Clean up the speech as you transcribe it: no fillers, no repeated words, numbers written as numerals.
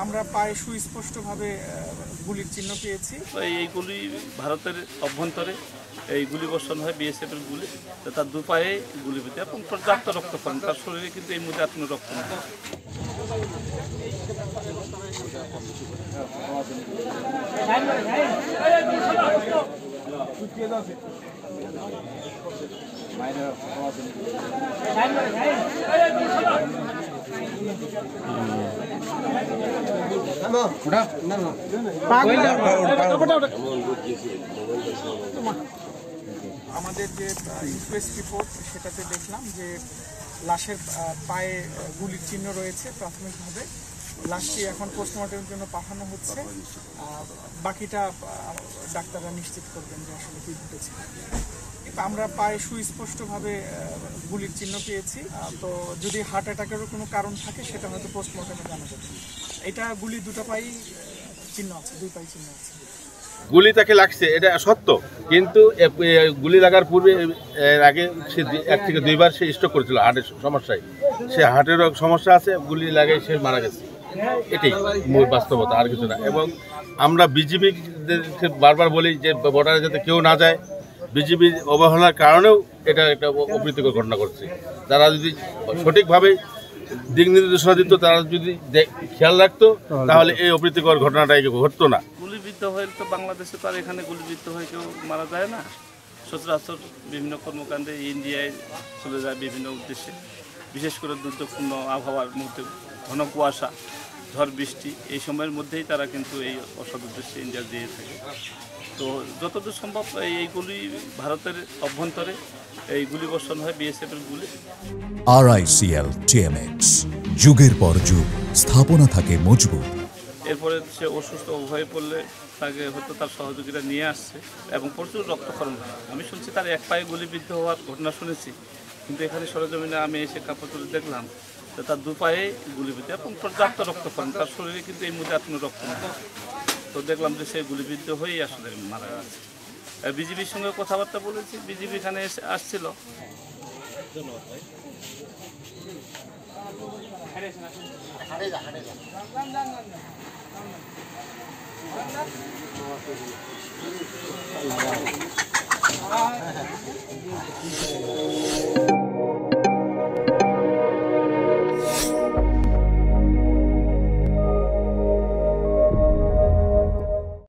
আমরা পায়ে সুস্পষ্টভাবে গুলির চিহ্ন পেয়েছি। এই গুলি ভারতের অভ্যন্তরে এই গুলি বর্ষণ হয় বিএসএফ এর গুলি, তার দু পায়ে গুলি পেতে এবং পর্যাপ্ত রক্তক্ষরণ, তার শরীরে কিন্তু এই মুহূর্তে আর কোনো রক্ত নেই। আমাদের যে ইনকোয়েস্ট রিপোর্ট সেটাতে দেখলাম যে লাশের পায়ে গুলির চিহ্ন রয়েছে। প্রাথমিকভাবে লাশটি এখন পোস্টমর্টমের জন্য পাঠানো হচ্ছে। বাকিটা ডাক্তাররা নিশ্চিত করবেন যে আসলে কি ঘটেছে। আমরা পায়ে সুস্পষ্টভাবে গুলির চিহ্ন পেয়েছি। তো যদি হার্ট অ্যাটাকেরও কোনো কারণ থাকে সেটা হয়তো পোস্টমর্টমে জানা যাবে। এটা গুলি দুটো পাই চিহ্ন আছে, দুই পাই চিহ্ন আছে। গুলি তাকে লাগছে এটা সত্য, কিন্তু গুলি লাগার পূর্বে এর আগে সে 1 থেকে 2 বার সে স্ট্রোক করেছিল হার্টের সমস্যায়। সে হার্টেরও সমস্যা আছে, গুলি লাগাই সে মারা গেছে। এটাই মূল বাস্তবতা, আর কিছু না। এবং আমরা বিজিবিকে বারবার বলি যে বর্ডারে যাতে কেউ না যায়। বিজিবির অবহেলার কারণেও এটা একটা অপ্রীতিকর ঘটনা ঘটছে। তারা যদি সঠিকভাবে দিক নির্দেশনা দিত, তারা যদি খেয়াল রাখতো, তাহলে এই অপ্রীতিকর ঘটনাটা ঘটতো না। গুলিবিদ্ধ হয়ে তো বাংলাদেশে তো আর এখানে গুলিবিদ্ধ হয়ে কেউ মারা যায় না। সচরাচর বিভিন্ন কর্মকাণ্ডে ইন্ডিয়ায় চলে যায় বিভিন্ন উদ্দেশ্যে, বিশেষ করে দুর্যোগপূর্ণ আবহাওয়ার মুহূর্তে ঘন কুয়াশা, ঝড় বৃষ্টি, এই সময়ের মধ্যেই তারা কিন্তু এই অসৎ উদ্দেশ্যে ইন্ডিয়া দিয়ে থাকে। তো যতদূর সম্ভব এই গুলি ভারতের অভ্যন্তরে এই গুলি বর্ষণ হয় বিএসএফ এর গুলি। RICL TMX, যুগের পর যুগ স্থাপনা থাকে মজবুত। এরপরে সে অসুস্থ হয়ে পড়লে তাকে হয়তো তার সহযোগীরা নিয়ে আসছে এবং প্রচুর রক্তক্ষরণ হয়। আমি শুনছি তার এক পায়ে গুলিবিদ্ধ হওয়ার ঘটনা শুনেছি, কিন্তু এখানে সরেজমিনে আমি এসে কাপড় দেখলাম যে তার দু পায়ে গুলিবিদ্ধ এবং পর্যাপ্ত রক্তক্ষরণ, তার শরীরে কিন্তু এই মুহূর্তে আর কোনো রক্ত নেই। তো দেখলাম যে সে গুলিবিদ্ধ হয়েই আসলে মারা গেছে। বিজিবির সঙ্গে কথাবার্তা বলেছি, বিজিবি এখানে এসে আসছিল। ধন্যবাদ।